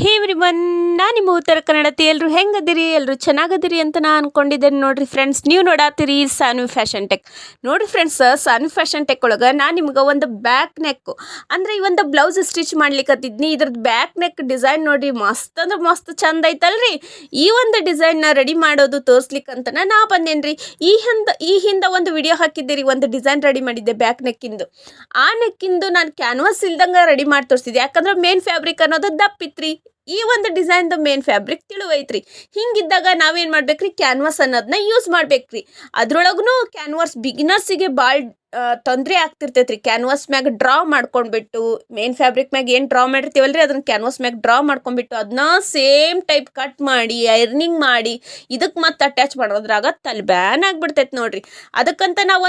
ಹೇ everyone, ನಾನು ನಿಮ್ಮ ಉತ್ತರ ಕನ್ನಡತಿ. ಎಲ್ಲರೂ ಹೆಂಗದಿರಿ? ಎಲ್ಲರೂ ಚೆನ್ನಾಗದಿರಿ ಅಂತ ನಾನು ಅಂದ್ಕೊಂಡಿದ್ದೇನೆ. ನೋಡಿರಿ ಫ್ರೆಂಡ್ಸ್, ನೀವು ನೋಡಾತೀರಿ ಸಾನ್ವಿ ಫ್ಯಾಷನ್ ಟೆಕ್. ನೋಡಿರಿ ಫ್ರೆಂಡ್ಸ್, ಸಾನ್ವಿ ಫ್ಯಾಷನ್ ಟೆಕ್ ಒಳಗೆ ನಾನು ನಿಮ್ಗೆ ಒಂದು ಬ್ಯಾಕ್ ನೆಕ್ ಅಂದರೆ ಈ ಒಂದು ಬ್ಲೌಸ್ ಸ್ಟಿಚ್ ಮಾಡ್ಲಿಕ್ಕತ್ತಿದ್ನಿ. ಇದ್ರದ್ದು ಬ್ಯಾಕ್ ನೆಕ್ ಡಿಸೈನ್ ನೋಡಿ ಮಸ್ತ್ ಅಂದ್ರೆ ಮಸ್ತ್ ಚಂದ ಐತಲ್ರಿ. ಈ ಒಂದು ಡಿಸೈನ್ನ ರೆಡಿ ಮಾಡೋದು ತೋರಿಸ್ಲಿಕ್ಕಂತ ನಾ ಬಂದೇನ್ರಿ. ಈ ಹಿಂದೆ ಒಂದು ವಿಡಿಯೋ ಹಾಕಿದ್ದೀರಿ, ಒಂದು ಡಿಸೈನ್ ರೆಡಿ ಮಾಡಿದ್ದೆ ಬ್ಯಾಕ್ ನೆಕ್ಕಿಂದು. ಆ ನೆಕ್ಕಿಂದು ನಾನು ಕ್ಯಾನ್ವಾಸ್ ಇಲ್ದಂಗೆ ರೆಡಿ ಮಾಡಿ ತೋರಿಸಿದ್ದೆ. ಯಾಕಂದ್ರೆ ಮೇನ್ ಫ್ಯಾಬ್ರಿಕ್ ಅನ್ನೋದು ದಪ್ಪಿತ್ರಿ. ಈ ಒಂದು ಡಿಸೈನ್ದು ಮೇನ್ ಫ್ಯಾಬ್ರಿಕ್ ತಿಳುವೈತ್ರಿ. ಹಿಂಗಿದ್ದಾಗ ನಾವೇನು ಮಾಡ್ಬೇಕ್ರಿ, ಕ್ಯಾನ್ವಾಸ್ ಅನ್ನೋದನ್ನ ಯೂಸ್ ಮಾಡ್ಬೇಕ್ರಿ. ಅದ್ರೊಳಗೂ ಕ್ಯಾನ್ವಾಸ್ ಬಿಗಿನರ್ಸಿಗೆ ಭಾಳ ತೊಂದರೆ ಆಗ್ತಿರ್ತೈತ್ರಿ. ಕ್ಯಾನ್ವಾಸ್ ಮ್ಯಾಗ ಡ್ರಾ ಮಾಡ್ಕೊಂಡ್ಬಿಟ್ಟು ಮೇನ್ ಫ್ಯಾಬ್ರಿಕ್ ಮ್ಯಾಗ ಏನು ಡ್ರಾ ಮಾಡಿರ್ತೀವಲ್ರಿ, ಅದನ್ನ ಕ್ಯಾನ್ವಾಸ್ ಮ್ಯಾಗ ಡ್ರಾ ಮಾಡ್ಕೊಂಡ್ಬಿಟ್ಟು ಅದನ್ನ ಸೇಮ್ ಟೈಪ್ ಕಟ್ ಮಾಡಿ ಐರ್ನಿಂಗ್ ಮಾಡಿ ಇದಕ್ಕೆ ಮತ್ತೆ ಅಟ್ಯಾಚ್ ಮಾಡೋದ್ರಾಗ ಬ್ಯಾನ್ ಆಗಿಬಿಡ್ತೈತೆ ನೋಡ್ರಿ. ಅದಕ್ಕಂತ ನಾವು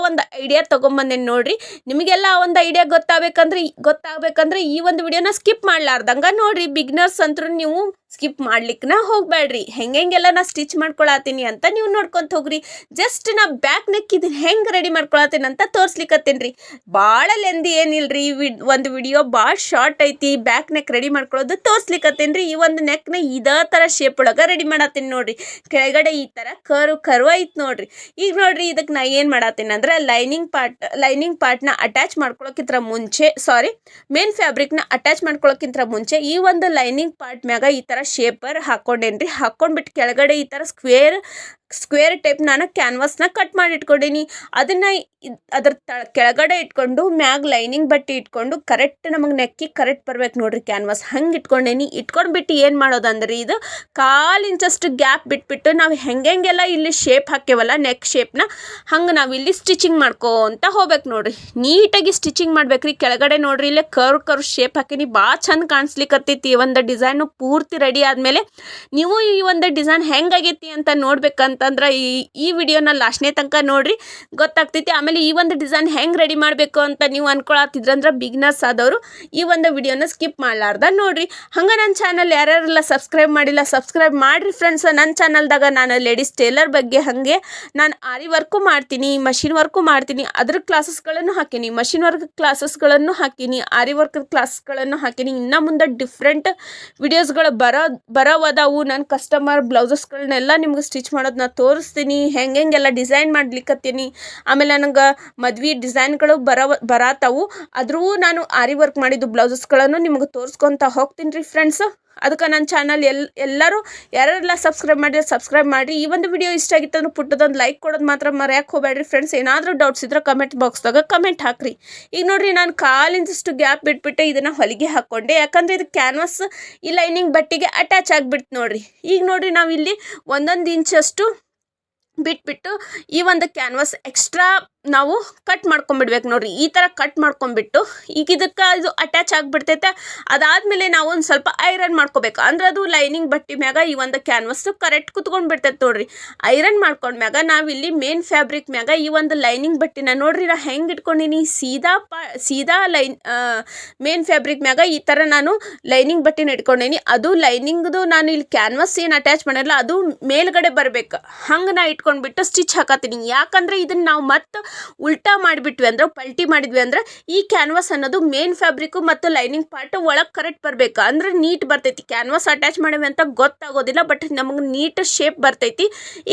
ಒಂದು ಐಡಿಯಾ ತೊಗೊಂಬಂದೇನೆ ನೋಡ್ರಿ. ನಿಮಗೆಲ್ಲ ಒಂದು ಐಡಿಯಾ ಗೊತ್ತಾಗಬೇಕಂದ್ರೆ ಈ ಒಂದು ವಿಡಿಯೋನ ಸ್ಕಿಪ್ ಮಾಡ್ಲಾರ್ದಂಗ ನೋಡ್ರಿ. ಬಿಗ್ನರ್ಸ್ ಅಂತೂ ನೀವು ಸ್ಕಿಪ್ ಮಾಡ್ಲಿಕ್ಕೆ ಹೋಗ್ಬೇಡ್ರಿ. ಹೆಂಗೆಲ್ಲ ನಾ ಸ್ಟಿಚ್ ಮಾಡ್ಕೊಳತ್ತೀನಿ ಅಂತ ನೀವು ನೋಡ್ಕೊಂತ ಹೋಗ್ರಿ. ಜಸ್ಟ್ ನಾ ಬ್ಯಾಕ್ ನೆಕ್ ಇದನ್ನ ಹೆಂಗೆ ರೆಡಿ ಮಾಡ್ಕೊಳತ್ತೀನಿ ಅಂತ ತೋರಿಸ್ಲಿಕ್ಕತ್ತೀನಿ ರೀ. ಭಾಳ ಲೆಂದಿ ಏನಿಲ್ರಿ. ಒಂದು ವಿಡಿಯೋ ಭಾಳ ಶಾರ್ಟ್ ಐತಿ. ಬ್ಯಾಕ್ ನೆಕ್ ರೆಡಿ ಮಾಡ್ಕೊಳ್ಳೋದು ತೋರಿಸ್ಲಿಕ್ಕತ್ತೀನಿ ರೀ. ಈ ಒಂದು ನೆಕ್ನ ಇದೇ ಥರ ಶೇಪ್ ಒಳಗೆ ರೆಡಿ ಮಾಡತ್ತೀನಿ ನೋಡ್ರಿ. ಕೆಳಗಡೆ ಈ ಥರ ಕರ್ವ್ ಐತಿ ನೋಡ್ರಿ. ಈಗ ನೋಡ್ರಿ, ಇದಕ್ಕೆ ನಾ ಏನು ಮಾಡತ್ತೀನಿ ಅಂದ್ರೆ ಲೈನಿಂಗ್ ಪಾರ್ಟ್ನ ಅಟ್ಯಾಚ್ ಮಾಡ್ಕೊಳಕ್ಕಿಂತ ಮುಂಚೆ ಮೇನ್ ಫ್ಯಾಬ್ರಿಕ್ನ ಅಟ್ಯಾಚ್ ಮಾಡ್ಕೊಳಕ್ಕಿಂತ ಮುಂಚೆ ಈ ಒಂದು ಲೈನಿಂಗ್ ಪಾರ್ಟ್ ಮ್ಯಾಗ ಈ ಥರ ಶೇಪರ್ ಹಾಕ್ಕೊಂಡೇನ್ರಿ. ಹಾಕ್ಕೊಂಡ್ಬಿಟ್ಟು ಕೆಳಗಡೆ ಈ ಥರ ಸ್ಕ್ವೇರ್ ಟೈಪ್ ನಾನು ಕ್ಯಾನ್ವಾಸ್ನ ಕಟ್ ಮಾಡಿ ಇಟ್ಕೊಂಡೀನಿ. ಅದನ್ನು ಅದ್ರ ಕೆಳಗಡೆ ಇಟ್ಕೊಂಡು ಮ್ಯಾಗ ಲೈನಿಂಗ್ ಬಟ್ಟೆ ಇಟ್ಕೊಂಡು ಕರೆಕ್ಟ್ ನಮಗೆ ನೆಕ್ಕಿ ಕರೆಕ್ಟ್ ಬರ್ಬೇಕು ನೋಡ್ರಿ ಕ್ಯಾನ್ವಾಸ್. ಹಂಗೆ ಇಟ್ಕೊಂಡೇನಿ. ಇಟ್ಕೊಂಡ್ಬಿಟ್ಟು ಏನು ಮಾಡೋದಂದ್ರೆ, ಇದು 1/4 ಇಂಚಷ್ಟು ಗ್ಯಾಪ್ ಬಿಟ್ಬಿಟ್ಟು ನಾವು ಹೆಂಗೆಲ್ಲ ಇಲ್ಲಿ ಶೇಪ್ ಹಾಕ್ಯವಲ್ಲ ನೆಕ್ ಶೇಪ್ನ, ಹಂಗೆ ನಾವು ಇಲ್ಲಿ ಸ್ಟಿಚಿಂಗ್ ಮಾಡ್ಕೋತ ಹೋಗ್ಬೇಕು ನೋಡ್ರಿ. ನೀಟಾಗಿ ಸ್ಟಿಚಿಂಗ್ ಮಾಡ್ಬೇಕ್ರಿ. ಕೆಳಗಡೆ ನೋಡ್ರಿ, ಇಲ್ಲೇ ಕರ್ವ್ ಶೇಪ್ ಹಾಕಿನಿ. ಭಾಳ ಚಂದ ಕಾಣಿಸ್ಲಿಕ್ಕತ್ತೈತಿ. ಈ ಒಂದು ಡಿಸೈನು ಪೂರ್ತಿ ರೆಡಿ ಆದಮೇಲೆ ನೀವು ಈ ಒಂದು ಡಿಸೈನ್ ಹೆಂಗಾಗೈತಿ ಅಂತ ನೋಡ್ಬೇಕಂತಂದ್ರೆ ಈ ವಿಡಿಯೋನ ಲಾಸ್ಟ್ನೇ ತನಕ ನೋಡ್ರಿ, ಗೊತ್ತಾಗ್ತೈತಿ. ಆಮೇಲೆ ಈ ಒಂದು ಡಿಸೈನ್ ಹೆಂಗೆ ರೆಡಿ ಮಾಡಬೇಕು ಅಂತ ನೀವು ಅನ್ಕೊಳತ್ತಿದ್ರಂದ್ರೆ ಬಿಗ್ನರ್ಸ್ ಆದವರು ಈ ಒಂದು ವಿಡಿಯೋನ ಸ್ಕಿಪ್ ಮಾಡಲಾರ್ದ ನೋಡ್ರಿ. ಹಂಗೆ ನನ್ನ ಚಾನಲ್ ಯಾರ್ಯಾರೆಲ್ಲ ಸಬ್ಸ್ಕ್ರೈಬ್ ಮಾಡಿಲ್ಲ ಸಬ್ಸ್ಕ್ರೈಬ್ ಮಾಡಿರಿ ಫ್ರೆಂಡ್ಸ್. ನನ್ನ ಚಾನಲ್ದಾಗ ನಾನು ಲೇಡೀಸ್ ಟೇಲರ್ ಬಗ್ಗೆ ಹಾಗೆ ನಾನು ಆರಿ ವರ್ಕು ಮಾಡ್ತೀನಿ, ಮಷಿನ್ ವರ್ಕು ಮಾಡ್ತೀನಿ. ಅದ್ರ ಕ್ಲಾಸಸ್ಗಳನ್ನು ಹಾಕೀನಿ, ಮಷಿನ್ ವರ್ಕ್ ಕ್ಲಾಸಸ್ಗಳನ್ನು ಹಾಕೀನಿ, ಆರಿ ವರ್ಕ್ ಕ್ಲಾಸ್ಗಳನ್ನು ಹಾಕೀನಿ. ಇನ್ನು ಮುಂದೆ ಡಿಫ್ರೆಂಟ್ ವಿಡಿಯೋಸ್ಗಳು ಬರೋವದಾವು. ನಾನು ಕಸ್ಟಮರ್ ಬ್ಲೌಸಸ್ಗಳನ್ನೆಲ್ಲ ನಿಮ್ಗೆ ಸ್ಟಿಚ್ ಮಾಡೋದನ್ನ ತೋರಿಸ್ತೀನಿ. ಹೆಂಗೆಲ್ಲ ಡಿಸೈನ್ ಮಾಡ್ಲಿಕ್ಕತ್ತೀನಿ. ಆಮೇಲೆ ನನಗೆ ಮದ್ವೆ ಡಿಸೈನ್ಗಳು ಬರತ್ತಾವು. ಆದರೂ ನಾನು ಆರಿ ವರ್ಕ್ ಮಾಡಿದ್ದು ಬ್ಲೌಸಸ್ಗಳನ್ನು ನಿಮ್ಗೆ ತೋರಿಸ್ಕೊತ ಹೋಗ್ತೀನಿ ರೀ ಫ್ರೆಂಡ್ಸ್. ಅದಕ್ಕೆ ನನ್ನ ಚಾನಲ್ ಎಲ್ಲರೂ ಯಾರೆಲ್ಲ ಸಬ್ಸ್ಕ್ರೈಬ್ ಮಾಡಿರಿ. ಈ ಒಂದು ವಿಡಿಯೋ ಇಷ್ಟ ಆಗಿತ್ತು ಅಂದ್ರೆ ಪುಟ್ಟದೊಂದು ಲೈಕ್ ಕೊಡೋದು ಮಾತ್ರ ಮರೆಯಕ್ಕೆ ಹೋಗ್ಬೇಡ್ರಿ ಫ್ರೆಂಡ್ಸ್. ಏನಾದರೂ ಡೌಟ್ಸ್ ಇದ್ರೆ ಕಮೆಂಟ್ ಬಾಕ್ಸ್ದಾಗ ಕಮೆಂಟ್ ಹಾಕ್ರಿ. ಈಗ ನೋಡ್ರಿ, ನಾನು 1/4 ಇಂಚಷ್ಟು ಗ್ಯಾಪ್ ಬಿಟ್ಬಿಟ್ಟು ಇದನ್ನು ಹೊಲಿಗೆ ಹಾಕ್ಕೊಂಡೆ. ಯಾಕಂದರೆ ಇದು ಕ್ಯಾನ್ವಾಸ್ ಈ ಲೈನಿಂಗ್ ಬಟ್ಟೆಗೆ ಅಟ್ಯಾಚ್ ಆಗಿಬಿಡ್ತು ನೋಡ್ರಿ. ಈಗ ನೋಡ್ರಿ, ನಾವು ಇಲ್ಲಿ 1 ಇಂಚಷ್ಟು ಬಿಟ್ಬಿಟ್ಟು ಈ ಒಂದು ಕ್ಯಾನ್ವಾಸ್ ಎಕ್ಸ್ಟ್ರಾ ನಾವು ಕಟ್ ಮಾಡ್ಕೊಂಬಿಡ್ಬೇಕು ನೋಡ್ರಿ. ಈ ಥರ ಕಟ್ ಮಾಡ್ಕೊಂಬಿಟ್ಟು ಈಗ ಇದಕ್ಕೆ ಇದು ಅಟ್ಯಾಚ್ ಆಗಿಬಿಡ್ತೈತೆ. ಅದಾದಮೇಲೆ ನಾವು ಒಂದು ಸ್ವಲ್ಪ ಐರನ್ ಮಾಡ್ಕೋಬೇಕು. ಅಂದ್ರೆ ಅದು ಲೈನಿಂಗ್ ಬಟ್ಟೆ ಮ್ಯಾಗ ಈ ಒಂದು ಕ್ಯಾನ್ವಾಸ್ ಕರೆಕ್ಟ್ ಕುತ್ಕೊಂಡು ಬಿಡ್ತೈತೆ ನೋಡ್ರಿ. ಐರನ್ ಮಾಡ್ಕೊಂಡ್ಮ್ಯಾಗ ನಾವಿಲ್ಲಿ ಮೇನ್ ಫ್ಯಾಬ್ರಿಕ್ ಮ್ಯಾಗ ಈ ಒಂದು ಲೈನಿಂಗ್ ಬಟ್ಟೆನ ನೋಡ್ರಿ ನಾ ಹೆಂಗೆ ಇಟ್ಕೊಂಡೀನಿ. ಸೀದಾ ಮೇನ್ ಫ್ಯಾಬ್ರಿಕ್ ಮ್ಯಾಗ ಈ ಥರ ನಾನು ಲೈನಿಂಗ್ ಬಟ್ಟೆನ ಇಟ್ಕೊಂಡೀನಿ. ಅದು ಲೈನಿಂಗ್ದು ನಾನು ಇಲ್ಲಿ ಕ್ಯಾನ್ವಾಸ್ ಏನು ಅಟ್ಯಾಚ್ ಮಾಡಿರಲ್ಲ ಅದು ಮೇಲ್ಗಡೆ ಬರಬೇಕು. ಹಂಗೆ ನಾ ಇಟ್ಕೊಂಡ್ಬಿಟ್ಟು ಸ್ಟಿಚ್ ಹಾಕತ್ತೀನಿ. ಯಾಕಂದರೆ ಇದನ್ನು ನಾವು ಮತ್ತೆ ಉಲ್ಟಾ ಮಾಡಿಬಿಟ್ವಿ ಅಂದ್ರೆ, ಪಲ್ಟಿ ಮಾಡಿದ್ವಿ ಅಂದ್ರೆ ಈ ಕ್ಯಾನ್ವಾಸ್ ಅನ್ನೋದು ಮೇನ್ ಫ್ಯಾಬ್ರಿಕ್ ಮತ್ತು ಲೈನಿಂಗ್ ಪಾರ್ಟ್ ಒಳಗೆ ಕರೆಕ್ಟ್ ಬರಬೇಕು. ಅಂದ್ರೆ ನೀಟ್ ಬರ್ತೈತಿ. ಕ್ಯಾನ್ವಾಸ್ ಅಟ್ಯಾಚ್ ಮಾಡಿವಿ ಅಂತ ಗೊತ್ತಾಗೋದಿಲ್ಲ, ಬಟ್ ನಮಗೆ ನೀಟ್ ಶೇಪ್ ಬರ್ತೈತಿ.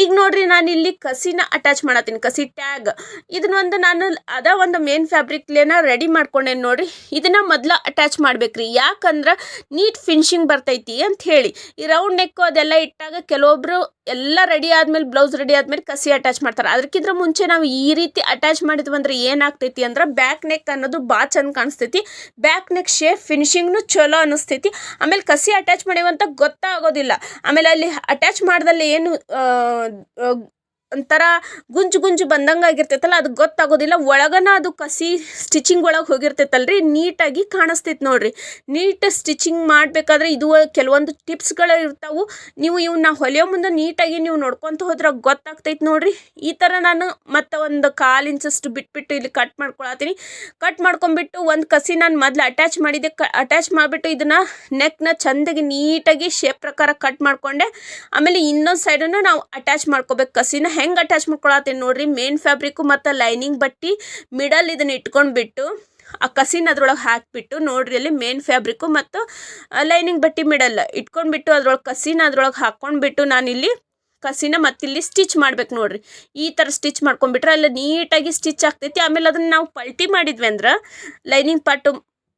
ಈಗ ನೋಡ್ರಿ, ನಾನು ಇಲ್ಲಿ ಕಸಿನ ಅಟ್ಯಾಚ್ ಮಾಡತ್ತೀನಿ. ಕಸಿ ಟ್ಯಾಗ್ ಇದನ್ನೊಂದು ನಾನು ಒಂದು ಮೇನ್ ಫ್ಯಾಬ್ರಿಕ್ಲೇನ ರೆಡಿ ಮಾಡ್ಕೊಂಡೇನು ನೋಡ್ರಿ. ಇದನ್ನ ಮೊದಲ ಅಟ್ಯಾಚ್ ಮಾಡ್ಬೇಕ್ರಿ. ಯಾಕಂದ್ರೆ ನೀಟ್ ಫಿನಿಶಿಂಗ್ ಬರ್ತೈತಿ ಅಂತ ಹೇಳಿ. ಈ ರೌಂಡ್ ನೆಕ್ಕು ಅದೆಲ್ಲ ಇಟ್ಟಾಗ ಕೆಲವೊಬ್ರು ಎಲ್ಲ ರೆಡಿ ಆದ್ಮೇಲೆ ಬ್ಲೌಸ್ ರೆಡಿ ಆದ್ಮೇಲೆ ಕಸಿ ಅಟ್ಯಾಚ್ ಮಾಡ್ತಾರೆ. ಅದಕ್ಕಿಂತ ಮುಂಚೆ ನಾವು ಈ ರೀತಿ ಅಟ್ಯಾಚ್ ಮಾಡಿದ್ವಿ ಅಂದ್ರೆ ಏನಾಗ್ತೈತಿ ಅಂದ್ರೆ ಬ್ಯಾಕ್ ನೆಕ್ ಅನ್ನೋದು ಭಾಳ ಚಂದ ಕಾಣಿಸ್ತೈತಿ. ಬ್ಯಾಕ್ ನೆಕ್ ಶೇಪ್ ಫಿನಿಶಿಂಗ್ನು ಚಲೋ ಅನಿಸ್ತೈತಿ. ಆಮೇಲೆ ಕಸಿ ಅಟ್ಯಾಚ್ ಮಾಡಿವಂತ ಗೊತ್ತಾಗೋದಿಲ್ಲ. ಆಮೇಲೆ ಅಲ್ಲಿ ಅಟ್ಯಾಚ್ ಮಾಡ್ದಲ್ಲಿ ಏನು ಒಂಥರ ಗುಂಜು ಬಂದಂಗೆ ಆಗಿರ್ತೈತಲ್ಲ, ಅದು ಗೊತ್ತಾಗೋದಿಲ್ಲ. ಒಳಗನ ಅದು ಕಸಿ ಸ್ಟಿಚಿಂಗ್ ಒಳಗೆ ಹೋಗಿರ್ತೈತಲ್ರಿ, ನೀಟಾಗಿ ಕಾಣಿಸ್ತೈತೆ ನೋಡ್ರಿ. ನೀಟ್ ಸ್ಟಿಚಿಂಗ್ ಮಾಡಬೇಕಾದ್ರೆ ಇದು ಕೆಲವೊಂದು ಟಿಪ್ಸ್ಗಳು ಇರ್ತಾವೆ. ನೀವು ಇವನ್ನ ಹೊಲಿಯೋ ಮುಂದೆ ನೀಟಾಗಿ ನೀವು ನೋಡ್ಕೊತ ಹೋದ್ರೆ ಗೊತ್ತಾಗ್ತೈತೆ ನೋಡ್ರಿ. ಈ ಥರ ನಾನು ಮತ್ತೆ ಒಂದು 1/4 ಇಂಚಷ್ಟು ಬಿಟ್ಬಿಟ್ಟು ಇಲ್ಲಿ ಕಟ್ ಮಾಡ್ಕೊಳತ್ತೀನಿ. ಕಟ್ ಮಾಡ್ಕೊಂಬಿಟ್ಟು ಒಂದು ಕಸಿ ನಾನು ಮೊದಲು ಅಟ್ಯಾಚ್ ಮಾಡಿದ್ದೆ. ಅಟ್ಯಾಚ್ ಮಾಡಿಬಿಟ್ಟು ಇದನ್ನು ನೆಕ್ನ ಚಂದಾಗಿ ನೀಟಾಗಿ ಶೇಪ್ ಪ್ರಕಾರ ಕಟ್ ಮಾಡಿಕೊಂಡೆ. ಆಮೇಲೆ ಇನ್ನೊಂದು ಸೈಡನ್ನು ನಾವು ಅಟ್ಯಾಚ್ ಮಾಡ್ಕೋಬೇಕು. ಕಸಿನ ಹೆಂಗೆ ಅಟ್ಯಾಚ್ ಮಾಡ್ಕೊಳತ್ತೀನಿ ನೋಡ್ರಿ. ಮೇನ್ ಫ್ಯಾಬ್ರಿಕ್ಕು ಮತ್ತು ಲೈನಿಂಗ್ ಬಟ್ಟೆ ಮಿಡಲ್ ಇದನ್ನು ಇಟ್ಕೊಂಡ್ಬಿಟ್ಟು ಆ ಕಸಿನ ಅದ್ರೊಳಗೆ ಹಾಕಿಬಿಟ್ಟು ನೋಡ್ರಿ ಅಲ್ಲಿ ಮೇನ್ ಫ್ಯಾಬ್ರಿಕ್ಕು ಮತ್ತು ಲೈನಿಂಗ್ ಬಟ್ಟೆ ಮಿಡಲ್ ಇಟ್ಕೊಂಡ್ಬಿಟ್ಟು ಅದ್ರೊಳಗೆ ಕಸಿನ ಅದ್ರೊಳಗೆ ಹಾಕ್ಕೊಂಡ್ಬಿಟ್ಟು ನಾನಿಲ್ಲಿ ಕಸಿನ ಮತ್ತಿಲ್ಲಿ ಸ್ಟಿಚ್ ಮಾಡ್ಬೇಕು ನೋಡ್ರಿ. ಈ ಥರ ಸ್ಟಿಚ್ ಮಾಡ್ಕೊಂಡ್ಬಿಟ್ರೆ ಅಲ್ಲಿ ನೀಟಾಗಿ ಸ್ಟಿಚ್ ಆಗ್ತೈತಿ. ಆಮೇಲೆ ಅದನ್ನು ನಾವು ಪಲ್ಟಿ ಮಾಡಿದ್ವಿ ಅಂದ್ರೆ ಲೈನಿಂಗ್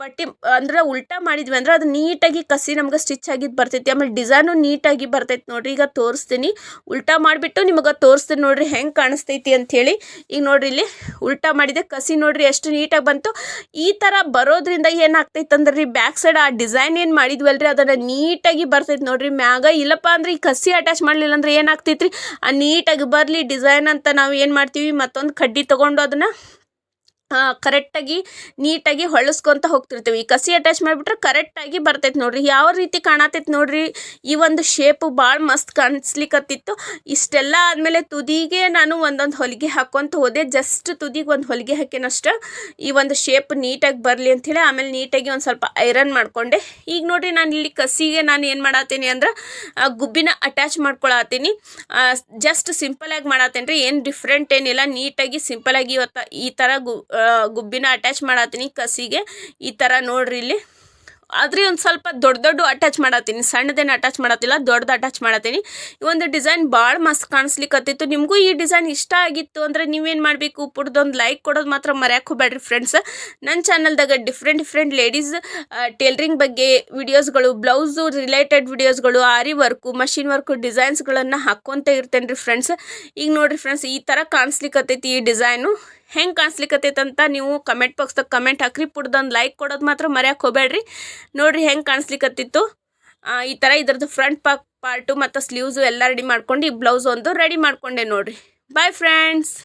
ಪಟ್ಟಿ ಅಂದ್ರೆ ಉಲ್ಟಾ ಮಾಡಿದ್ವಿ ಅಂದ್ರೆ ಅದು ನೀಟಾಗಿ ಕಸಿ ನಮ್ಗೆ ಸ್ಟಿಚ್ ಆಗಿದ್ದು ಬರ್ತೈತಿ. ಆಮೇಲೆ ಡಿಸೈನು ನೀಟಾಗಿ ಬರ್ತೈತಿ ನೋಡ್ರಿ. ಈಗ ತೋರಿಸ್ತೀನಿ, ಉಲ್ಟಾ ಮಾಡಿಬಿಟ್ಟು ನಿಮಗೆ ತೋರಿಸ್ತೀನಿ ನೋಡ್ರಿ ಹೆಂಗೆ ಕಾಣಿಸ್ತೈತಿ ಅಂಥೇಳಿ. ಈಗ ನೋಡ್ರಿ ಇಲ್ಲಿ ಉಲ್ಟಾ ಮಾಡಿದೆ, ಕಸಿ ನೋಡ್ರಿ ಎಷ್ಟು ನೀಟಾಗಿ ಬಂತು. ಈ ಥರ ಬರೋದ್ರಿಂದ ಏನಾಗ್ತೈತೆ ಅಂದ್ರೆ ರೀ ಬ್ಯಾಕ್ ಸೈಡ್ ಆ ಡಿಸೈನ್ ಏನು ಮಾಡಿದ್ವಲ್ರಿ ಅದನ್ನು ನೀಟಾಗಿ ಬರ್ತೈತಿ ನೋಡ್ರಿ. ಮ್ಯಾಗ ಇಲ್ಲಪ್ಪ ಅಂದ್ರೆ ಈ ಕಸಿ ಅಟ್ಯಾಚ್ ಮಾಡಲಿಲ್ಲ ಅಂದ್ರೆ ಏನಾಗ್ತೈತ್ರಿ, ಆ ನೀಟಾಗಿ ಬರಲಿ ಡಿಸೈನ್ ಅಂತ ನಾವು ಏನು ಮಾಡ್ತೀವಿ, ಮತ್ತೊಂದು ಕಡ್ಡಿ ತೊಗೊಂಡು ಅದನ್ನು ಕರೆಕ್ಟಾಗಿ ನೀಟಾಗಿ ಹೊಳಸ್ಕೊತ ಹೋಗ್ತಿರ್ತೀವಿ. ಈ ಕಸಿ ಅಟ್ಯಾಚ್ ಮಾಡಿಬಿಟ್ರೆ ಕರೆಕ್ಟಾಗಿ ಬರ್ತೈತೆ ನೋಡ್ರಿ. ಯಾವ ರೀತಿ ಕಾಣತೈತೆ ನೋಡ್ರಿ. ಈ ಒಂದು ಶೇಪು ಭಾಳ ಮಸ್ತ್ ಕಾಣಿಸ್ಲಿಕ್ಕತ್ತಿತ್ತು. ಇಷ್ಟೆಲ್ಲ ಆದಮೇಲೆ ತುದಿಗೆ ನಾನು ಒಂದೊಂದು ಹೊಲಿಗೆ ಹಾಕ್ಕೊಂತ ಹೋದೆ. ಜಸ್ಟ್ ತುದಿಗೆ ಒಂದು ಹೊಲಿಗೆ ಹಾಕೇನಷ್ಟು ಈ ಒಂದು ಶೇಪ್ ನೀಟಾಗಿ ಬರಲಿ ಅಂಥೇಳಿ. ಆಮೇಲೆ ನೀಟಾಗಿ ಒಂದು ಸ್ವಲ್ಪ ಐರನ್ ಮಾಡಿಕೊಂಡೆ. ಈಗ ನೋಡ್ರಿ ನಾನು ಇಲ್ಲಿ ಕಸಿಗೆ ನಾನು ಏನು ಮಾಡತ್ತೀನಿ ಅಂದ್ರೆ ಗುಬ್ಬಿನ ಅಟ್ಯಾಚ್ ಮಾಡ್ಕೊಳತ್ತೀನಿ. ಜಸ್ಟ್ ಸಿಂಪಲಾಗಿ ಮಾಡತ್ತೇನೆ ರೀ, ಏನು ಡಿಫ್ರೆಂಟ್ ಏನಿಲ್ಲ. ನೀಟಾಗಿ ಸಿಂಪಲಾಗಿ ಇವತ್ತು ಈ ಥರ ಗುಬ್ಬಿನ ಅಟ್ಯಾಚ್ ಮಾಡತ್ತೀನಿ ಕಸಿಗೆ. ಈ ಥರ ನೋಡ್ರಿ ಇಲ್ಲಿ. ಆದರೆ ಒಂದು ಸ್ವಲ್ಪ ದೊಡ್ಡ ಅಟ್ಯಾಚ್ ಮಾಡತ್ತೀನಿ, ಸಣ್ಣದೇನು ಅಟ್ಯಾಚ್ ಮಾಡತ್ತಿಲ್ಲ, ದೊಡ್ಡದು ಅಟ್ಯಾಚ್ ಮಾಡತ್ತೀನಿ. ಈ ಒಂದು ಡಿಸೈನ್ ಭಾಳ ಮಸ್ತ್ ಕಾಣಿಸ್ಲಿಕ್ಕತ್ತಿತ್ತು. ನಿಮಗೂ ಈ ಡಿಸೈನ್ ಇಷ್ಟ ಆಗಿತ್ತು ಅಂದರೆ ನೀವೇನು ಮಾಡಬೇಕು, ಪುಡ್ದೊಂದು ಲೈಕ್ ಕೊಡೋದು ಮಾತ್ರ ಮರ್ಯಾಕೆ ಹೋಗ್ಬೇಡ್ರಿ ಫ್ರೆಂಡ್ಸ್. ನನ್ನ ಚಾನಲ್ದಾಗ ಡಿಫ್ರೆಂಟ್ ಲೇಡೀಸ್ ಟೇಲರಿಂಗ್ ಬಗ್ಗೆ ವಿಡಿಯೋಸ್ಗಳು, ಬ್ಲೌಸು ರಿಲೇಟೆಡ್ ವಿಡಿಯೋಸ್ಗಳು, ಆರಿ ವರ್ಕು, ಮಷಿನ್ ವರ್ಕು ಡಿಸೈನ್ಸ್ಗಳನ್ನು ಹಾಕ್ಕೊತ ಇರ್ತೇನೆ ರೀ ಫ್ರೆಂಡ್ಸ್. ಈಗ ನೋಡಿರಿ ಫ್ರೆಂಡ್ಸ್, ಈ ಥರ ಕಾಣಿಸ್ಲಿಕ್ಕತ್ತೈತಿ ಈ ಡಿಸೈನು. ಹೆಂಗೆ ಕಾಣಿಸ್ಲಿಕ್ಕತ್ತೈತೆ ಅಂತ ನೀವು ಕಮೆಂಟ್ ಬಾಕ್ಸ್ದಾಗ ಕಮೆಂಟ್ ಹಾಕ್ರಿ. ಪುಡ್ದೊಂದು ಲೈಕ್ ಕೊಡೋದು ಮಾತ್ರ ಮರ್ಯಾಕೆ ಹೋಗ್ಬೇಡ್ರಿ. ನೋಡಿರಿ ಹೆಂಗೆ ಕಾಣಿಸ್ಲಿಕ್ಕತ್ತಿತ್ತು. ಈ ಥರ ಇದ್ರದ್ದು ಫ್ರಂಟ್ ಪಾರ್ಟು ಮತ್ತು ಸ್ಲೀವ್ಸು ಎಲ್ಲ ರೆಡಿ ಮಾಡ್ಕೊಂಡು ಈ ಬ್ಲೌಸ್ ಒಂದು ರೆಡಿ ಮಾಡ್ಕೊಂಡೆ ನೋಡಿರಿ. Bye friends.